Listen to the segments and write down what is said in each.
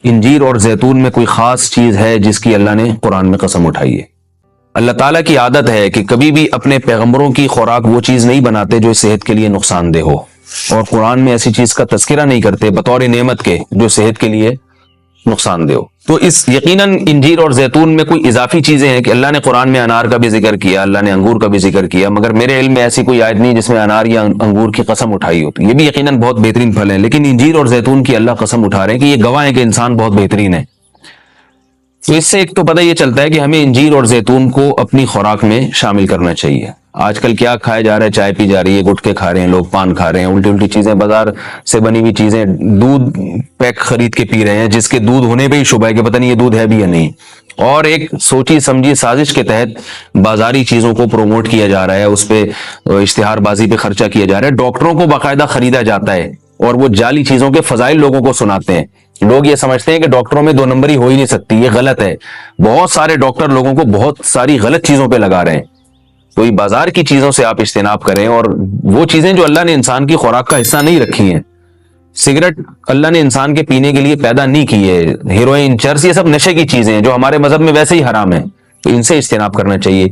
انجیر اور زیتون میں کوئی خاص چیز ہے جس کی اللہ نے قرآن میں قسم اٹھائی ہے؟ اللہ تعالیٰ کی عادت ہے کہ کبھی بھی اپنے پیغمبروں کی خوراک وہ چیز نہیں بناتے جو صحت کے لیے نقصان دہ ہو، اور قرآن میں ایسی چیز کا تذکرہ نہیں کرتے بطور نعمت کے جو صحت کے لیے نقصان دہ ہو۔ تو اس یقیناً انجیر اور زیتون میں کوئی اضافی چیزیں ہیں کہ اللہ نے قرآن میں انار کا بھی ذکر کیا، اللہ نے انگور کا بھی ذکر کیا، مگر میرے علم میں ایسی کوئی آیت نہیں جس میں انار یا انگور کی قسم اٹھائی ہو۔ تو یہ بھی یقیناً بہت بہترین پھل ہے، لیکن انجیر اور زیتون کی اللہ قسم اٹھا رہے ہیں کہ یہ گواہ ہے کہ انسان بہت بہترین ہے۔ تو اس سے ایک تو پتہ یہ چلتا ہے کہ ہمیں انجیر اور زیتون کو اپنی خوراک میں شامل کرنا چاہیے۔ آج کل کیا کھایا جا رہا ہے؟ چائے پی جا رہی ہے، گٹکے کھا رہے ہیں لوگ، پان کھا رہے ہیں، الٹی الٹی چیزیں، بازار سے بنی ہوئی چیزیں، دودھ پیک خرید کے پی رہے ہیں جس کے دودھ ہونے پہ ہی شبہ ہے کہ پتہ نہیں یہ دودھ ہے بھی یا نہیں، اور ایک سوچی سمجھی سازش کے تحت بازاری چیزوں کو پروموٹ کیا جا رہا ہے، اس پہ اشتہار بازی پہ خرچہ کیا جا رہا ہے، ڈاکٹروں کو باقاعدہ خریدا جاتا ہے اور وہ جعلی چیزوں کے فضائل لوگوں کو سناتے ہیں۔ لوگ یہ سمجھتے ہیں کہ ڈاکٹروں میں 2 نمبری ہو ہی نہیں سکتی، یہ غلط ہے۔ بہت سارے ڈاکٹر لوگوں کو بہت ساری غلط چیزوں پہ لگا رہے ہیں۔ تو یہ بازار کی چیزوں سے آپ اجتناب کریں، اور وہ چیزیں جو اللہ نے انسان کی خوراک کا حصہ نہیں رکھی ہیں، سگریٹ اللہ نے انسان کے پینے کے لیے پیدا نہیں کی ہے، ہیروئن، چرس، یہ سب نشے کی چیزیں ہیں جو ہمارے مذہب میں ویسے ہی حرام ہیں، تو ان سے اجتناب کرنا چاہیے۔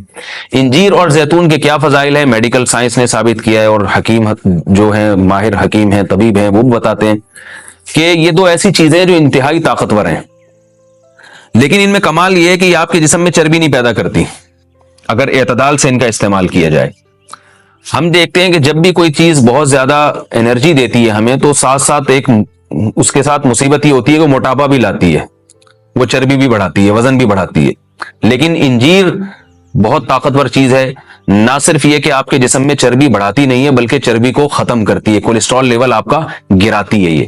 انجیر اور زیتون کے کیا فضائل ہیں؟ میڈیکل سائنس نے ثابت کیا ہے، اور حکیم جو ہیں، ماہر حکیم ہیں، طبیب ہیں، وہ بتاتے ہیں کہ یہ 2 ایسی چیزیں ہیں جو انتہائی طاقتور ہیں، لیکن ان میں کمال یہ ہے کہ یہ آپ کے جسم میں چربی نہیں پیدا کرتی اگر اعتدال سے ان کا استعمال کیا جائے۔ ہم دیکھتے ہیں کہ جب بھی کوئی چیز بہت زیادہ انرجی دیتی ہے ہمیں، تو ساتھ ساتھ اس کے ساتھ مصیبت یہ ہوتی ہے کہ موٹاپا بھی لاتی ہے، وہ چربی بھی بڑھاتی ہے، وزن بھی بڑھاتی ہے۔ لیکن انجیر بہت طاقتور چیز ہے، نہ صرف یہ کہ آپ کے جسم میں چربی بڑھاتی نہیں ہے بلکہ چربی کو ختم کرتی ہے، کولیسٹرول لیول آپ کا گراتی ہے۔ یہ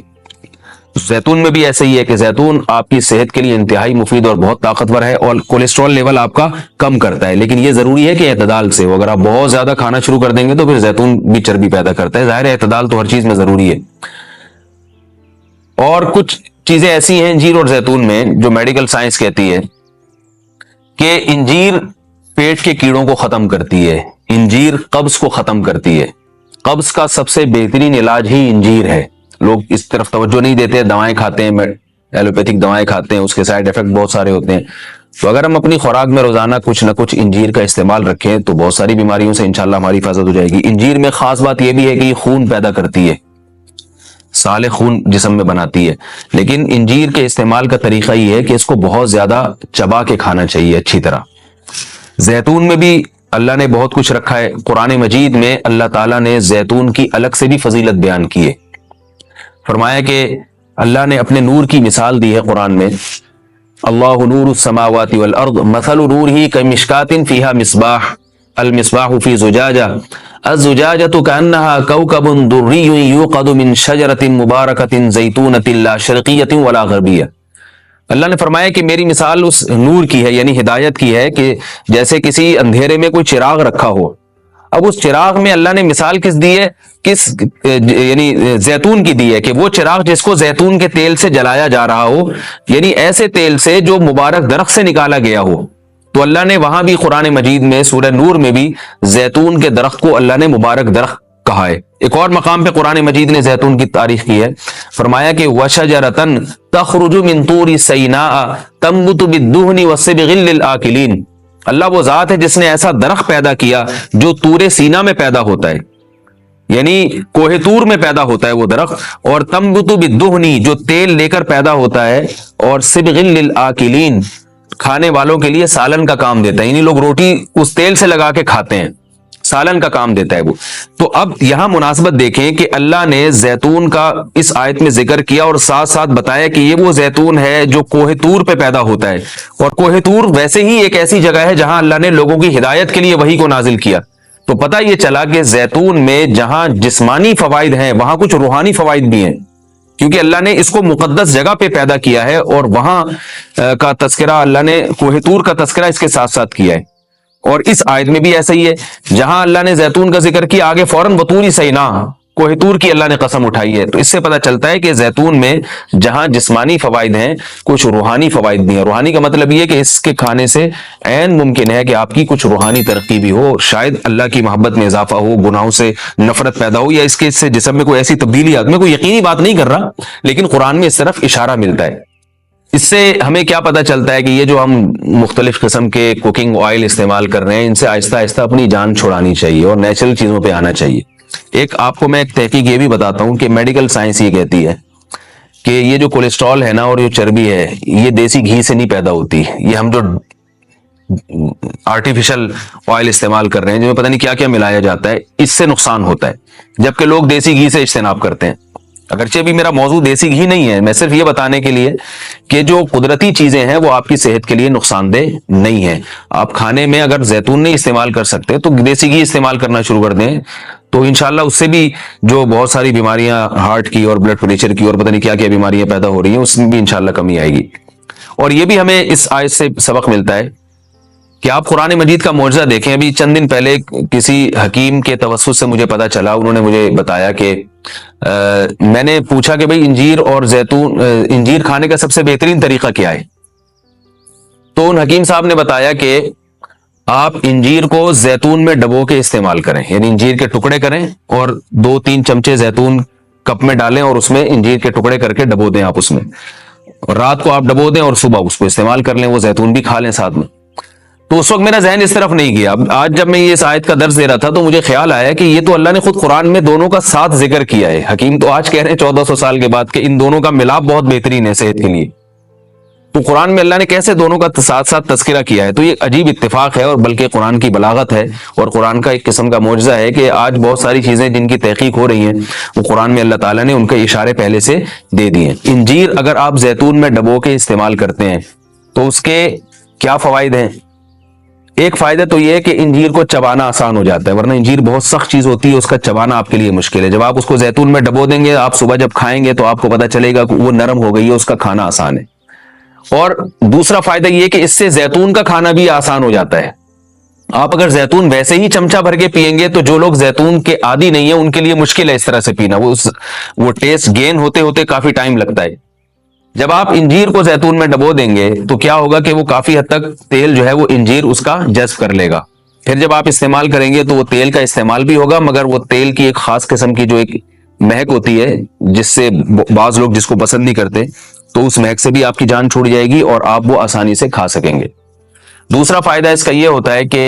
زیتون میں بھی ایسا ہی ہے کہ زیتون آپ کی صحت کے لیے انتہائی مفید اور بہت طاقتور ہے، اور کولیسٹرول لیول آپ کا کم کرتا ہے، لیکن یہ ضروری ہے کہ اعتدال سے ہو۔ اگر آپ بہت زیادہ کھانا شروع کر دیں گے تو پھر زیتون بھی چربی پیدا کرتا ہے۔ ظاہر ہے اعتدال تو ہر چیز میں ضروری ہے۔ اور کچھ چیزیں ایسی ہیں انجیر اور زیتون میں جو میڈیکل سائنس کہتی ہے کہ انجیر پیٹ کے کیڑوں کو ختم کرتی ہے، انجیر قبض کو ختم کرتی ہے۔ قبض کا سب سے بہترین علاج ہی انجیر ہے۔ لوگ اس طرف توجہ نہیں دیتے، دوائیں کھاتے ہیں، ایلوپیتھک دوائیں کھاتے ہیں، اس کے سائیڈ ایفیکٹ بہت سارے ہوتے ہیں۔ تو اگر ہم اپنی خوراک میں روزانہ کچھ نہ کچھ انجیر کا استعمال رکھیں تو بہت ساری بیماریوں سے انشاءاللہ ہماری حفاظت ہو جائے گی۔ انجیر میں خاص بات یہ بھی ہے کہ یہ خون پیدا کرتی ہے، سالے خون جسم میں بناتی ہے، لیکن انجیر کے استعمال کا طریقہ یہ ہے کہ اس کو بہت زیادہ چبا کے کھانا چاہیے اچھی طرح۔ زیتون میں بھی اللہ نے بہت کچھ رکھا ہے۔ قرآن مجید میں اللہ تعالیٰ نے زیتون کی الگ سے بھی فضیلت بیان کی ہے۔ فرمایا کہ اللہ نے اپنے نور کی مثال دی ہے قرآن میں، اللہ نور السماوات والارض مثل نورہ کمشکاۃ فیہا مصباح المصباح فی زجاجہ الزجاجۃ کأنہا کوکب دری یوقد من شجرۃ مبارکۃ زیتونۃ لا شرقیۃ ولا غربیہ۔ اللہ نے فرمایا کہ میری مثال اس نور کی ہے، یعنی ہدایت کی ہے، کہ جیسے کسی اندھیرے میں کوئی چراغ رکھا ہو۔ اب اس چراغ میں اللہ نے مثال کس دی ہے؟ یعنی زیتون کی دی ہے، کہ وہ چراغ جس کو زیتون کے تیل سے جلایا جا رہا ہو، یعنی ایسے تیل سے جو مبارک درخت سے نکالا گیا ہو۔ تو اللہ نے وہاں بھی قرآن مجید میں سورہ نور میں بھی زیتون کے درخت کو اللہ نے مبارک درخت کہا ہے۔ ایک اور مقام پہ قرآن مجید نے زیتون کی تعریف کی ہے، فرمایا کہ وَشَجَرَةً تَخْرُجُ مِن طُورِ سَيْنَاءَ تَنبُتُ بِالدُّهْنِ وَالصِّبْغِ لِلْآكِلِينَ۔ اللہ وہ ذات ہے جس نے ایسا درخت پیدا کیا جو طور سینا میں پیدا ہوتا ہے، یعنی کوہ طور میں پیدا ہوتا ہے وہ درخت، اور تنبت بالدہن جو تیل لے کر پیدا ہوتا ہے، اور صبغ للآکلین کھانے والوں کے لیے سالن کا کام دیتا ہے، یعنی لوگ روٹی اس تیل سے لگا کے کھاتے ہیں، سالن کا کام دیتا ہے وہ۔ تو اب یہاں مناسبت دیکھیں کہ اللہ نے زیتون کا اس آیت میں ذکر کیا اور ساتھ ساتھ بتایا کہ یہ وہ زیتون ہے جو کوہ طور پہ پیدا ہوتا ہے، اور کوہ طور ویسے ہی ایک ایسی جگہ ہے جہاں اللہ نے لوگوں کی ہدایت کے لیے وحی کو نازل کیا۔ تو پتہ یہ چلا کہ زیتون میں جہاں جسمانی فوائد ہیں وہاں کچھ روحانی فوائد بھی ہیں، کیونکہ اللہ نے اس کو مقدس جگہ پہ پیدا کیا ہے، اور وہاں کا تذکرہ اللہ نے کوہ طور کا تذکرہ اس کے ساتھ ساتھ کیا ہے۔ اور اس آیت میں بھی ایسا ہی ہے، جہاں اللہ نے زیتون کا ذکر کیا آگے فوراً وطور سینا کوہ طور کی اللہ نے قسم اٹھائی ہے۔ تو اس سے پتہ چلتا ہے کہ زیتون میں جہاں جسمانی فوائد ہیں کچھ روحانی فوائد بھی ہیں۔ روحانی کا مطلب یہ کہ اس کے کھانے سے عین ممکن ہے کہ آپ کی کچھ روحانی ترقی بھی ہو، شاید اللہ کی محبت میں اضافہ ہو، گناہوں سے نفرت پیدا ہو، یا اس کے سے جسم میں کوئی ایسی تبدیلی آ۔ میں کوئی یقینی بات نہیں کر رہا، لیکن قرآن میں اس طرف اشارہ ملتا ہے۔ اس سے ہمیں کیا پتہ چلتا ہے کہ یہ جو ہم مختلف قسم کے کوکنگ آئل استعمال کر رہے ہیں ان سے آہستہ آہستہ اپنی جان چھڑانی چاہیے اور نیچرل چیزوں پہ آنا چاہیے. ایک آپ کو میں ایک تحقیق یہ بھی بتاتا ہوں کہ میڈیکل سائنس یہ کہتی ہے کہ یہ جو کولیسٹرول ہے نا اور یہ چربی ہے یہ دیسی گھی سے نہیں پیدا ہوتی. یہ ہم جو آرٹیفیشل آئل استعمال کر رہے ہیں جن میں پتہ نہیں کیا کیا ملایا جاتا ہے اس سے نقصان ہوتا ہے, جبکہ لوگ دیسی گھی سے اجتناب کرتے ہیں. اگرچہ بھی میرا موضوع دیسی گھی نہیں ہے, میں صرف یہ بتانے کے لیے کہ جو قدرتی چیزیں ہیں وہ آپ کی صحت کے لیے نقصان دہ نہیں ہیں. آپ کھانے میں اگر زیتون نہیں استعمال کر سکتے تو دیسی گھی استعمال کرنا شروع کر دیں تو انشاءاللہ اس سے بھی جو بہت ساری بیماریاں ہارٹ کی اور بلڈ پریشر کی اور پتہ نہیں کیا کیا بیماریاں پیدا ہو رہی ہیں اس میں بھی انشاءاللہ کمی آئے گی. اور یہ بھی ہمیں اس آیت سے سبق ملتا ہے کہ آپ قرآن مجید کا معجزہ دیکھیں. ابھی چند دن پہلے کسی حکیم کے توسط سے مجھے پتا چلا, انہوں نے مجھے بتایا کہ میں نے پوچھا کہ بھئی انجیر اور زیتون, انجیر کھانے کا سب سے بہترین طریقہ کیا ہے؟ تو ان حکیم صاحب نے بتایا کہ آپ انجیر کو زیتون میں ڈبو کے استعمال کریں, یعنی انجیر کے ٹکڑے کریں اور 2-3 چمچے زیتون کپ میں ڈالیں اور اس میں انجیر کے ٹکڑے کر کے ڈبو دیں. آپ اس میں رات کو آپ ڈبو دیں اور صبح اس کو استعمال کر لیں, وہ زیتون بھی کھا لیں ساتھ میں. تو اس وقت میرا ذہن اس طرف نہیں گیا. آج جب میں یہ اس آیت کا درس دے رہا تھا تو مجھے خیال آیا کہ یہ تو اللہ نے خود قرآن میں دونوں کا ساتھ ذکر کیا ہے. حکیم تو آج کہہ رہے ہیں 1400 سال کے بعد کہ ان دونوں کا ملاپ بہت بہترین ہے صحت کے لیے. تو قرآن میں اللہ نے کیسے دونوں کا ساتھ ساتھ تذکرہ کیا ہے؟ تو یہ عجیب اتفاق ہے اور بلکہ قرآن کی بلاغت ہے اور قرآن کا ایک قسم کا معجزہ ہے کہ آج بہت ساری چیزیں جن کی تحقیق ہو رہی ہیں وہ قرآن میں اللہ تعالیٰ نے ان کے اشارے پہلے سے دے دیے ہیں. انجیر اگر آپ زیتون میں ڈبو کے استعمال کرتے ہیں تو اس کے کیا فوائد ہیں؟ ایک فائدہ تو یہ ہے کہ انجیر کو چبانا آسان ہو جاتا ہے, ورنہ انجیر بہت سخت چیز ہوتی ہے, اس کا چبانا آپ کے لیے مشکل ہے. جب آپ اس کو زیتون میں ڈبو دیں گے, آپ صبح جب کھائیں گے تو آپ کو پتہ چلے گا کہ وہ نرم ہو گئی ہے, اس کا کھانا آسان ہے. اور دوسرا فائدہ یہ کہ اس سے زیتون کا کھانا بھی آسان ہو جاتا ہے. آپ اگر زیتون ویسے ہی چمچہ بھر کے پئیں گے تو جو لوگ زیتون کے عادی نہیں ہیں ان کے لیے مشکل ہے اس طرح سے پینا, وہ ٹیسٹ گین ہوتے ہوتے کافی ٹائم لگتا ہے. جب آپ انجیر کو زیتون میں ڈبو دیں گے تو کیا ہوگا کہ وہ کافی حد تک تیل جو ہے وہ انجیر اس کا جذب کر لے گا. پھر جب آپ استعمال کریں گے تو وہ تیل کا استعمال بھی ہوگا, مگر وہ تیل کی ایک خاص قسم کی جو ایک مہک ہوتی ہے جس سے بعض لوگ جس کو پسند نہیں کرتے, تو اس مہک سے بھی آپ کی جان چھوٹ جائے گی اور آپ وہ آسانی سے کھا سکیں گے. دوسرا فائدہ اس کا یہ ہوتا ہے کہ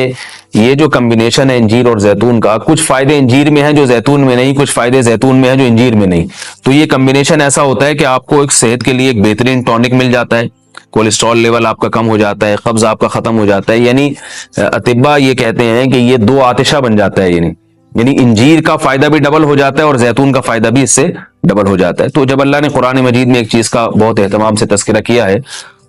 یہ جو کمبینیشن ہے انجیر اور زیتون کا, کچھ فائدے انجیر میں ہیں جو زیتون میں نہیں, کچھ فائدے زیتون میں ہیں جو انجیر میں نہیں. تو یہ کمبینیشن ایسا ہوتا ہے کہ آپ کو ایک صحت کے لیے ایک بہترین ٹونک مل جاتا ہے, کولیسٹرول لیول آپ کا کم ہو جاتا ہے, قبض آپ کا ختم ہو جاتا ہے. یعنی اطباء یہ کہتے ہیں کہ یہ 2 آتشہ بن جاتا ہے, یعنی انجیر کا فائدہ بھی ڈبل ہو جاتا ہے اور زیتون کا فائدہ بھی اس سے ڈبل ہو جاتا ہے. تو جب اللہ نے قرآن مجید میں ایک چیز کا بہت اہتمام سے تذکرہ کیا ہے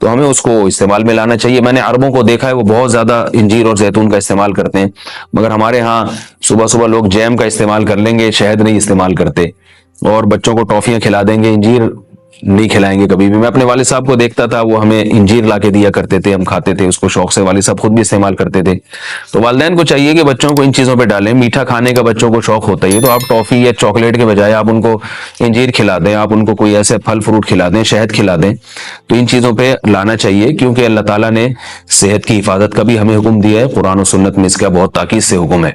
تو ہمیں اس کو استعمال میں لانا چاہیے. میں نے عربوں کو دیکھا ہے وہ بہت زیادہ انجیر اور زیتون کا استعمال کرتے ہیں, مگر ہمارے ہاں صبح صبح لوگ جیم کا استعمال کر لیں گے, شہد نہیں استعمال کرتے, اور بچوں کو ٹافیاں کھلا دیں گے, انجیر نہیں کھلائیں گے کبھی بھی. میں اپنے والد صاحب کو دیکھتا تھا, وہ ہمیں انجیر لا کے دیا کرتے تھے, ہم کھاتے تھے اس کو شوق سے, والد صاحب خود بھی استعمال کرتے تھے. تو والدین کو چاہیے کہ بچوں کو ان چیزوں پہ ڈالیں. میٹھا کھانے کا بچوں کو شوق ہوتا ہے تو آپ ٹافی یا چاکلیٹ کے بجائے آپ ان کو انجیر کھلا دیں, آپ ان کو کوئی ایسے پھل فروٹ کھلا دیں, شہد کھلا دیں. تو ان چیزوں پہ لانا چاہیے کیونکہ اللہ تعالیٰ نے صحت کی حفاظت کا بھی ہمیں حکم دیا ہے, قرآن و سنت میں اس کا بہت تاکید سے حکم ہے.